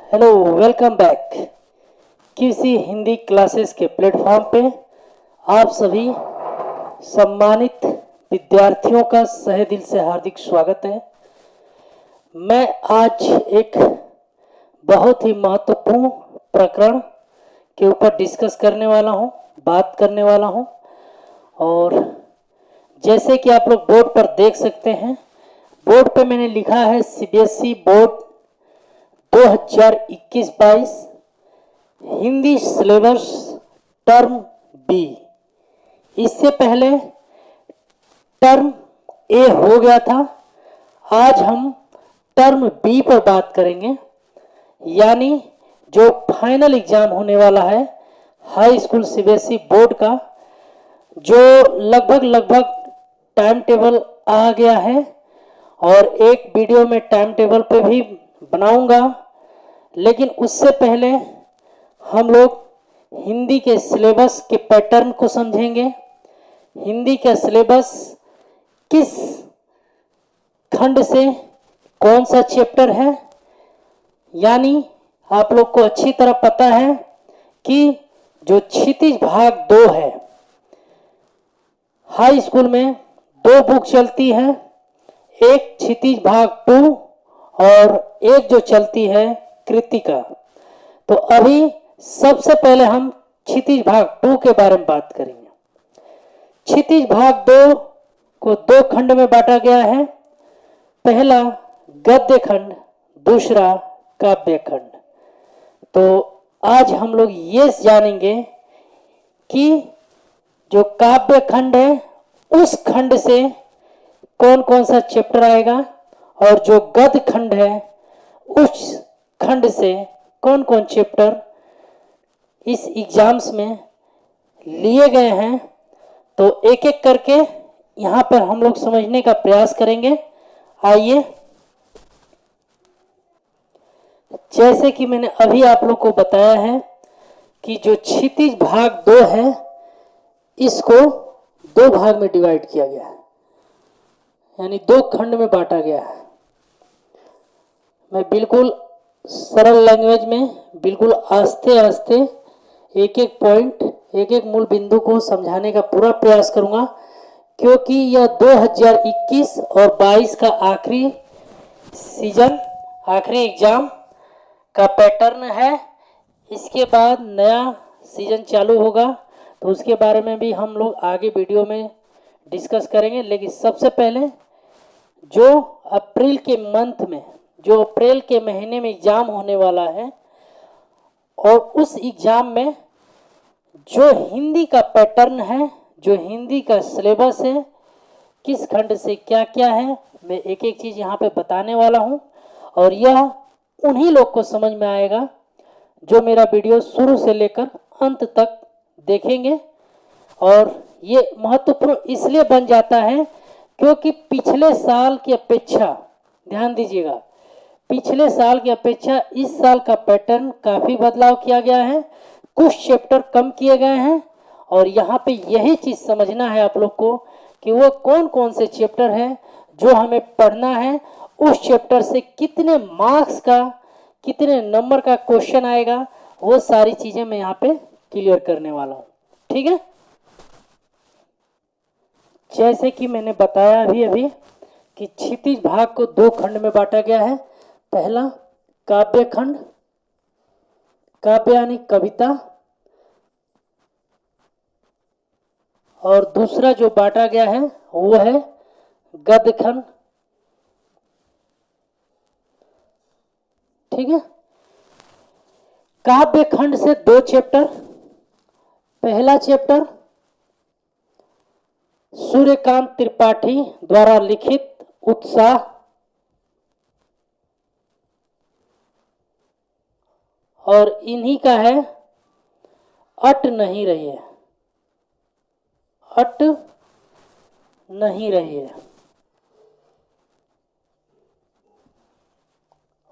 Hello, welcome back. किसी Hindi classes के platform पे आप सभी सम्मानित विद्यार्थियों का तहे दिल से हार्दिक स्वागत है। मैं आज एक बहुत ही महत्वपूर्ण प्रकरण के ऊपर डिस्कस करने वाला हूं, बात करने वाला हूं। और जैसे कि आप लोग बोर्ड पर देख सकते हैं, बोर्ड पे मैंने लिखा है CBSE board 2021-22 Hindi syllabus term B. इससे पहले टर्म ए हो गया था। आज हम टर्म बी पर बात करेंगे, यानी जो फाइनल एग्जाम होने वाला है हाई स्कूल सीबीएसई बोर्ड का, जो लगभग टाइम टेबल आ गया है। और एक वीडियो में टाइम टेबल पे भी बनाऊंगा, लेकिन उससे पहले हम लोग हिंदी के सिलेबस के पैटर्न को समझेंगे। हिंदी का सिलेबस किस खंड से कौन सा चैप्टर है, यानी आप लोग को अच्छी तरह पता है कि जो क्षितिज भाग 2 है, हाई स्कूल में 2 बुक चलती है, एक क्षितिज भाग 2 और एक जो चलती है कृतिका। तो अभी सबसे पहले हम क्षितिज भाग 2 के बारे में बात करेंगे। क्षितिज भाग 2 को 2 खंड में बांटा गया है। पहला गद्य खंड, दूसरा काव्य खंड। तो आज हम लोग ये जानेंगे कि जो काव्य खंड है उस खंड से कौन कौन सा चैप्टर आएगा, और जो गद्य खंड है उस खंड से कौन कौन चैप्टर इस एग्जाम्स में लिए गए हैं। तो एक एक करके यहां पर हम लोग समझने का प्रयास करेंगे। आइए, जैसे कि मैंने अभी आप लोग को बताया है कि जो क्षितिज भाग 2 है, इसको 2 भाग में डिवाइड किया गया है, यानी 2 खंड में बांटा गया है। मैं बिल्कुल सरल लैंग्वेज में, बिल्कुल आस्ते आस्ते एक एक पॉइंट, एक एक मूल बिंदु को समझाने का पूरा प्रयास करूंगा, क्योंकि यह 2021 और 22 का आखिरी सीजन, आखिरी एग्जाम का पैटर्न है। इसके बाद नया सीजन चालू होगा, तो उसके बारे में भी हम लोग आगे वीडियो में डिस्कस करेंगे। लेकिन सबसे पहले जो अप्रैल के मंथ में, जो अप्रैल के महीने में एग्जाम होने वाला है, और उस एग्जाम में जो हिंदी का पैटर्न है, जो हिंदी का सिलेबस है, किस खंड से क्या क्या है, मैं एक एक चीज यहाँ पे बताने वाला हूँ। और यह उन्हीं लोग को समझ में आएगा जो मेरा वीडियो शुरू से लेकर अंत तक देखेंगे। और ये महत्वपूर्ण इसलिए बन जाता है क्योंकि पिछले साल की अपेक्षा, ध्यान दीजिएगा, पिछले साल की अपेक्षा इस साल का पैटर्न काफी बदलाव किया गया है। कुछ चैप्टर कम किए गए हैं, और यहाँ पे यही चीज समझना है आप लोग को कि वो कौन कौन से चैप्टर हैं जो हमें पढ़ना है, उस चैप्टर से कितने मार्क्स का, कितने नंबर का क्वेश्चन आएगा, वो सारी चीजें मैं यहाँ पे क्लियर करने वाला हूँ। ठीक है, जैसे कि मैंने बताया अभी कि क्षितिज भाग को 2 खंड में बांटा गया है। पहला काव्य खंड, काव्य यानी कविता, और दूसरा जो बांटा गया है वो है गद्य खंड। ठीक है, काव्य खंड से 2 चैप्टर। पहला चैप्टर सूर्यकांत त्रिपाठी द्वारा लिखित उत्साह, और इन्हीं का है अट नहीं रही है, अट नहीं रही है।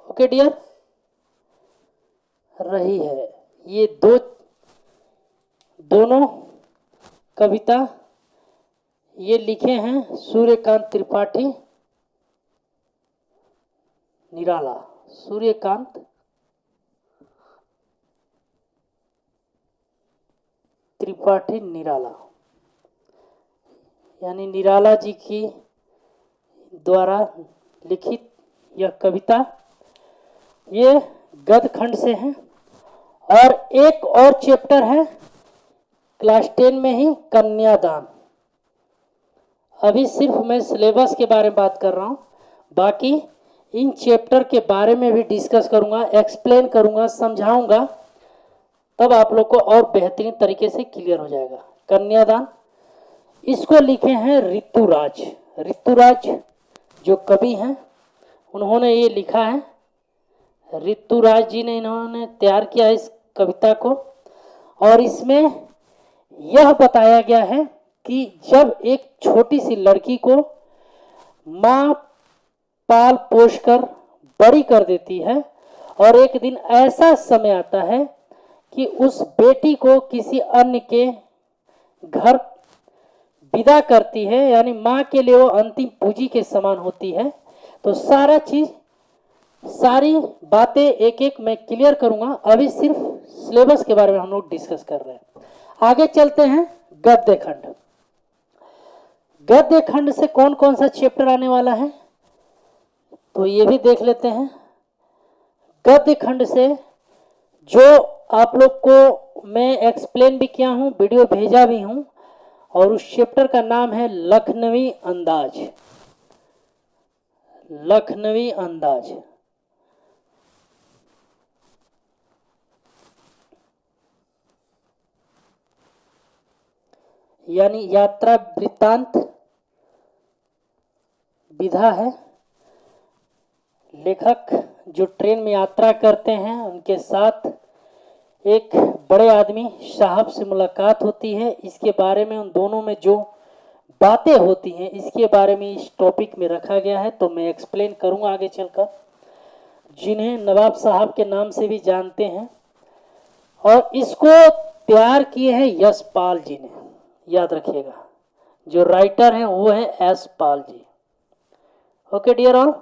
ओके डियर, रही है। ये दोनों कविता ये लिखे हैं सूर्यकांत त्रिपाठी निराला, सूर्यकांत त्रिपाठी निराला, यानी निराला जी की द्वारा लिखित यह कविता, ये गद्य खंड से है। और एक और चैप्टर है क्लास 10 में ही, कन्यादान। अभी सिर्फ मैं सिलेबस के बारे में बात कर रहा हूँ, बाकी इन चैप्टर के बारे में भी डिस्कस करूँगा, एक्सप्लेन करूँगा, समझाऊँगा, तब आप लोग को और बेहतरीन तरीके से क्लियर हो जाएगा। कन्यादान, इसको लिखे हैं ऋतुराज। ऋतुराज जो कवि हैं उन्होंने ये लिखा है, ऋतुराज जी ने इन्होंने तैयार किया इस कविता को। और इसमें यह बताया गया है कि जब एक छोटी सी लड़की को माँ पाल पोष कर बड़ी कर देती है और एक दिन ऐसा समय आता है कि उस बेटी को किसी अन्य के घर विदा करती है, यानी माँ के लिए वो अंतिम पूंजी के समान होती है। तो सारा चीज, सारी बातें एक एक मैं क्लियर करूंगा। अभी सिर्फ सिलेबस के बारे में हम लोग डिस्कस कर रहे हैं। आगे चलते हैं गद्य खंड। गद्य खंड से कौन कौन सा चैप्टर आने वाला है तो ये भी देख लेते हैं। गद्य खंड से जो आप लोग को मैं एक्सप्लेन भी किया हूं, वीडियो भेजा भी हूं, और उस चैप्टर का नाम है लखनवी अंदाज। लखनवी अंदाज, यानी यात्रा वृत्तांत विधा है। लेखक जो ट्रेन में यात्रा करते हैं, उनके साथ एक बड़े आदमी साहब से मुलाकात होती है। इसके बारे में, उन दोनों में जो बातें होती हैं, इसके बारे में इस टॉपिक में रखा गया है। तो मैं एक्सप्लेन करूंगा आगे चलकर, जिन्हें नवाब साहब के नाम से भी जानते हैं। और इसको तैयार किए हैं यशपाल जी ने, याद रखिएगा। जो राइटर हैं वो है S Pal ji. Okay dear all,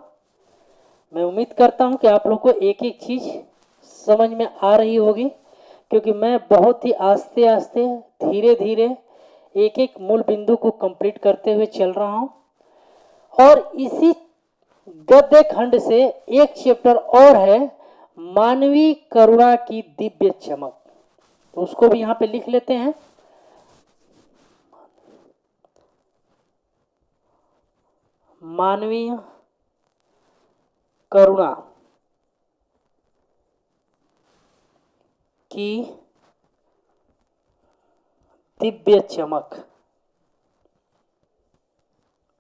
मैं उम्मीद करता हूं कि आप लोग को एक एक चीज समझ में आ रही होगी, क्योंकि मैं बहुत ही आस्ते आस्ते, धीरे धीरे एक एक मूल बिंदु को कंप्लीट करते हुए चल रहा हूं। और इसी गद्य खंड से एक चैप्टर और है, मानवीय करुणा की दिव्य चमक। तो उसको भी यहां पे लिख लेते हैं। मानवीय करुणा की दिव्य चमक,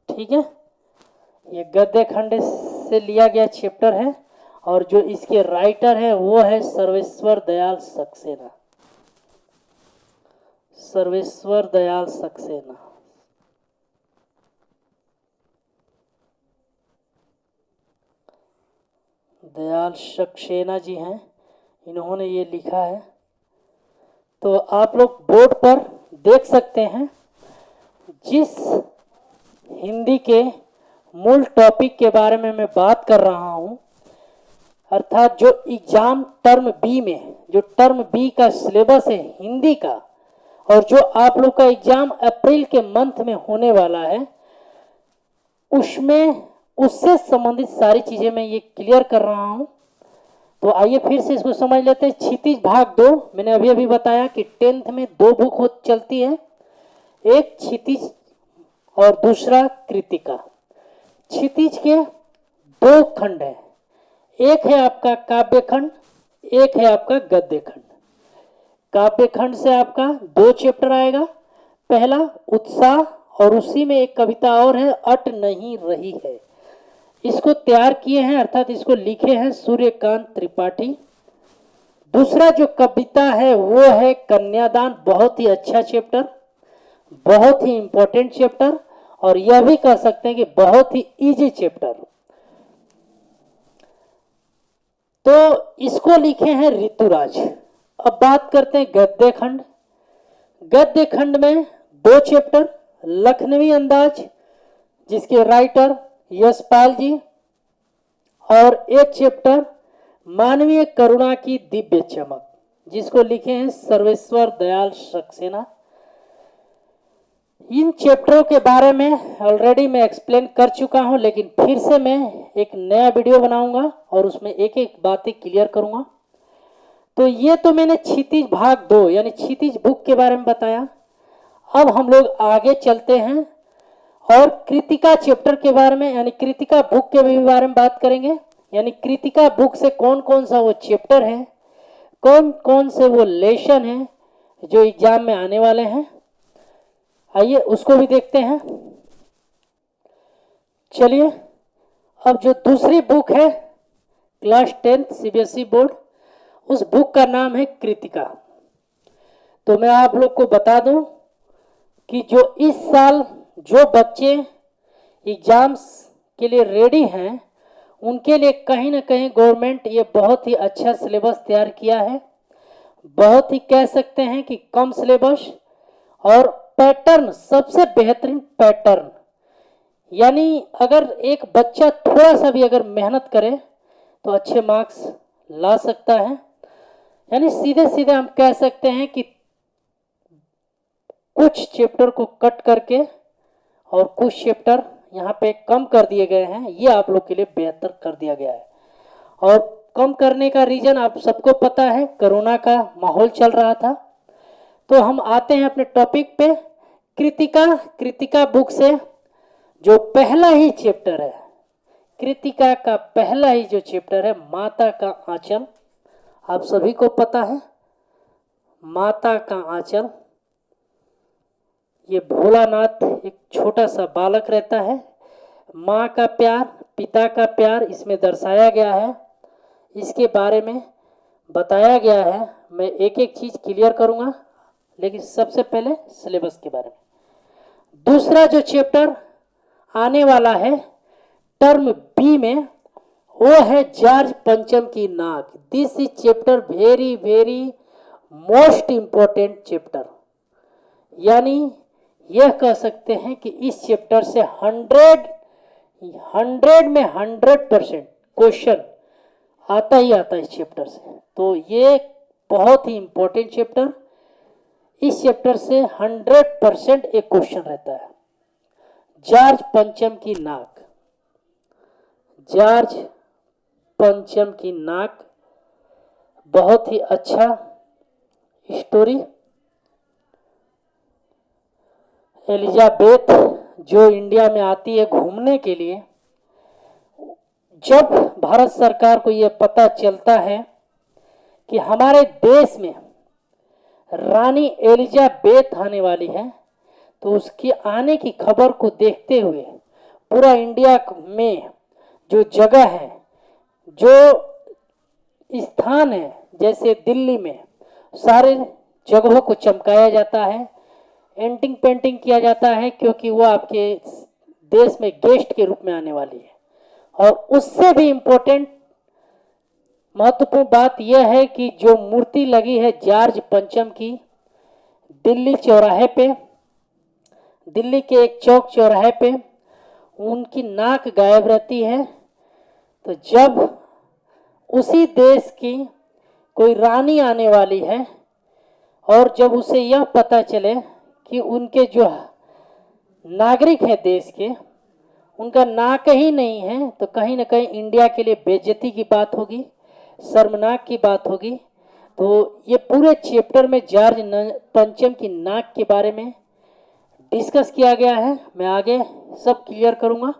ठीक है। ये गद्य खंड से लिया गया चैप्टर है, और जो इसके राइटर है वो है सर्वेश्वर दयाल सक्सेना। सर्वेश्वर दयाल सक्सेना। दयाल सक्सेना जी हैं, इन्होंने ये लिखा है। तो आप लोग बोर्ड पर देख सकते हैं, जिस हिंदी के मूल टॉपिक के बारे में मैं बात कर रहा हूं, अर्थात जो एग्जाम टर्म बी में, जो टर्म बी का सिलेबस है हिंदी का, और जो आप लोग का एग्जाम अप्रैल के मंथ में होने वाला है, उसमें उससे संबंधित सारी चीजें मैं ये क्लियर कर रहा हूं। तो आइए फिर से इसको समझ लेते हैं। क्षितिज भाग 2, मैंने अभी अभी बताया कि 10th में 2 बुक हो चलती है, एक क्षितिज और दूसरा कृतिका। क्षितिज के 2 खंड है, एक है आपका काव्य खंड, एक है आपका गद्य खंड। काव्य खंड से आपका 2 चैप्टर आएगा, पहला उत्साह, और उसी में एक कविता और है, अट नहीं रही है। इसको तैयार किए हैं, अर्थात इसको लिखे हैं सूर्यकांत त्रिपाठी। दूसरा जो कविता है वो है कन्यादान। बहुत ही अच्छा चैप्टर, बहुत ही इंपॉर्टेंट चैप्टर, और यह भी कह सकते हैं कि बहुत ही इजी चैप्टर। तो इसको लिखे हैं ऋतुराज। अब बात करते हैं गद्य खंड। गद्य खंड में 2 चैप्टर, लखनवी अंदाज जिसके राइटर यशपाल जी, और एक चैप्टर मानवीय करुणा की दिव्य चमक जिसको लिखे हैं सर्वेश्वर दयाल सक्सेना। इन चैप्टरों के बारे में ऑलरेडी मैं एक्सप्लेन कर चुका हूं, लेकिन फिर से मैं एक नया वीडियो बनाऊंगा और उसमें एक एक बातें क्लियर करूंगा। तो ये तो मैंने क्षितिज भाग 2 यानी क्षितिज बुक के बारे में बताया। अब हम लोग आगे चलते हैं और कृतिका चैप्टर के बारे में यानी कृतिका बुक के भी बारे में बात करेंगे। यानी कृतिका बुक से कौन कौन सा वो चैप्टर है, कौन कौन से वो लेसन है जो एग्जाम में आने वाले हैं, आइए उसको भी देखते हैं। चलिए, अब जो दूसरी बुक है क्लास 10 सीबीएसई बोर्ड, उस बुक का नाम है कृतिका। तो मैं आप लोग को बता दूं कि जो इस साल जो बच्चे एग्जाम्स के लिए रेडी हैं उनके लिए कहीं ना कहीं गवर्नमेंट ये बहुत ही अच्छा सिलेबस तैयार किया है। बहुत ही कह सकते हैं कि कम सिलेबस और पैटर्न सबसे बेहतरीन पैटर्न। यानी अगर एक बच्चा थोड़ा सा भी अगर मेहनत करे तो अच्छे मार्क्स ला सकता है। यानी सीधे सीधे हम कह सकते हैं कि कुछ चैप्टर को कट करके और कुछ चैप्टर यहाँ पे कम कर दिए गए हैं, ये आप लोग के लिए बेहतर कर दिया गया है। और कम करने का रीजन आप सबको पता है, कोरोना का माहौल चल रहा था। तो हम आते हैं अपने टॉपिक पे। कृतिका बुक से जो पहला ही चैप्टर है, कृतिका का पहला ही जो चैप्टर है माता का आंचल, आप सभी को पता है माता का आंचल। ये भोलानाथ एक छोटा सा बालक रहता है, माँ का प्यार पिता का प्यार इसमें दर्शाया गया है, इसके बारे में बताया गया है। मैं एक एक चीज क्लियर करूंगा, लेकिन सबसे पहले सिलेबस के बारे में। दूसरा जो चैप्टर आने वाला है टर्म बी में, वो है जॉर्ज पंचम की नाक। This is chapter very very most important chapter. यानी यह कह सकते हैं कि इस चैप्टर से 100 में 100% क्वेश्चन आता ही आता है इस चैप्टर से। तो ये बहुत ही इंपॉर्टेंट चैप्टर, इस चैप्टर से 100% एक क्वेश्चन रहता है। जॉर्ज पंचम की नाक, जॉर्ज पंचम की नाक बहुत ही अच्छा स्टोरी। एलिजाबेथ जो इंडिया में आती है घूमने के लिए, जब भारत सरकार को यह पता चलता है कि हमारे देश में रानी एलिजाबेथ आने वाली है, तो उसकी आने की खबर को देखते हुए पूरा इंडिया में जो जगह है, जो स्थान है, जैसे दिल्ली में सारे जगहों को चमकाया जाता है, एंटिंग पेंटिंग किया जाता है, क्योंकि वो आपके देश में गेस्ट के रूप में आने वाली है। और उससे भी इम्पोर्टेंट महत्वपूर्ण बात यह है कि जो मूर्ति लगी है जॉर्ज पंचम की दिल्ली चौराहे पे, दिल्ली के एक चौक चौराहे पे, उनकी नाक गायब रहती है। तो जब उसी देश की कोई रानी आने वाली है और जब उसे यह पता चले कि उनके जो नागरिक हैं देश के, उनका नाक ही नहीं है, तो कहीं ना कहीं इंडिया के लिए बेइज्जती की बात होगी, शर्मनाक की बात होगी। तो ये पूरे चैप्टर में जॉर्ज पंचम की नाक के बारे में डिस्कस किया गया है। मैं आगे सब क्लियर करूंगा।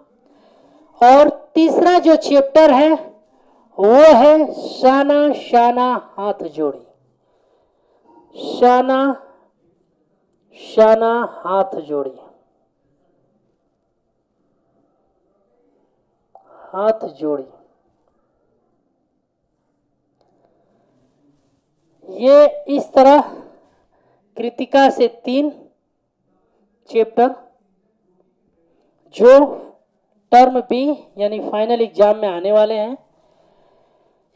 और तीसरा जो चैप्टर है वो है शाना शाना हाथ जोड़ी, शाना शाना हाथ जोड़ी, हाथ जोड़ी। ये इस तरह कृतिका से 3 चैप्टर जो टर्म बी यानी फाइनल एग्जाम में आने वाले हैं,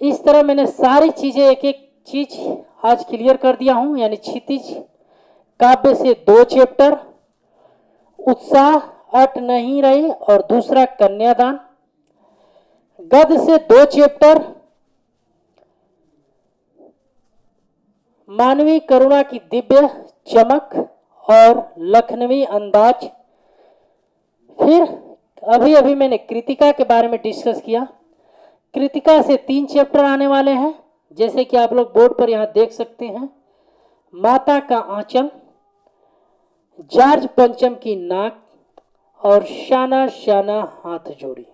इस तरह मैंने सारी चीजें एक एक चीज आज क्लियर कर दिया हूं। यानी क्षितिज काव्य से 2 चैप्टर, उत्साह अट नहीं रही और दूसरा कन्यादान। गद्य से 2 चैप्टर, मानवीय करुणा की दिव्य चमक और लखनवी अंदाज। फिर अभी अभी मैंने कृतिका के बारे में डिस्कस किया। कृतिका से 3 चैप्टर आने वाले हैं, जैसे कि आप लोग बोर्ड पर यहाँ देख सकते हैं। माता का आंचल, जॉर्ज पंचम की नाक और शाना शाना हाथ जोड़ी।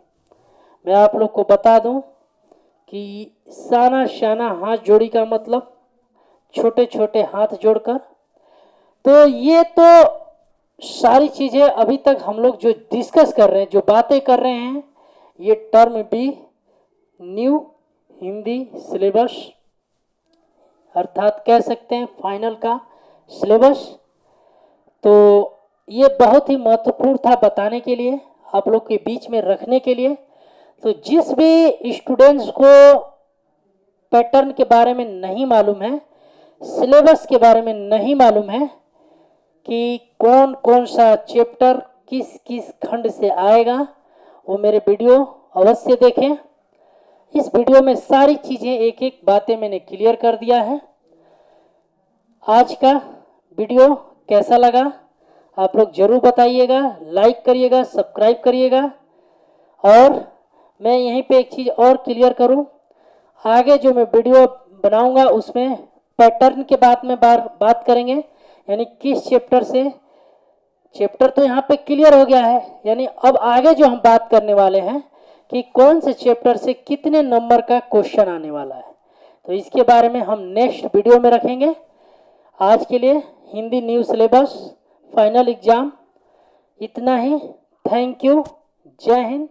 मैं आप लोग को बता दूं कि शाना शाना हाथ जोड़ी का मतलब छोटे छोटे हाथ जोड़कर। तो ये तो सारी चीजें अभी तक हम लोग जो डिस्कस कर रहे हैं, जो बातें कर रहे हैं, ये टर्म भी न्यू हिंदी सिलेबस, अर्थात कह सकते हैं फाइनल का सिलेबस। तो ये बहुत ही महत्वपूर्ण था बताने के लिए, आप लोग के बीच में रखने के लिए। तो जिस भी स्टूडेंट्स को पैटर्न के बारे में नहीं मालूम है, सिलेबस के बारे में नहीं मालूम है कि कौन कौन सा चैप्टर किस किस खंड से आएगा, वो मेरे वीडियो अवश्य देखें। इस वीडियो में सारी चीज़ें एक एक बातें मैंने क्लियर कर दिया है। आज का वीडियो कैसा लगा आप लोग जरूर बताइएगा, लाइक करिएगा, सब्सक्राइब करिएगा। और मैं यहीं पे एक चीज़ और क्लियर करूं, आगे जो मैं वीडियो बनाऊंगा उसमें पैटर्न के बाद में बात करेंगे, यानी किस चैप्टर से। चैप्टर तो यहाँ पे क्लियर हो गया है, यानी अब आगे जो हम बात करने वाले हैं कि कौन से चैप्टर से कितने नंबर का क्वेश्चन आने वाला है, तो इसके बारे में हम नेक्स्ट वीडियो में रखेंगे। आज के लिए Hindi new syllabus final exam इतना ही। Thank you. जय हिंद।